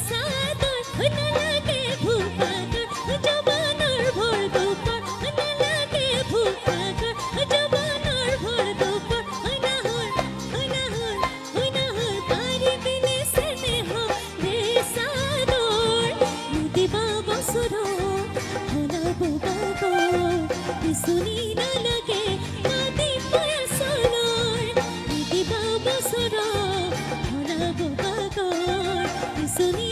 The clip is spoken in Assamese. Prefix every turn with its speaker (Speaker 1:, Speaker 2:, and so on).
Speaker 1: সাদর না লাগে ভুপাগর জবানর ভর দুপর না লাগে ভুপাগর জবানর ভর দুপর হইনাহর পারি বিলে স্নেহ রে সাদর দিবা বসর হলা বুবাগর শুনি না লাগে নদী পয়াসলর দিবা বসর হলা বুবাগর শুনি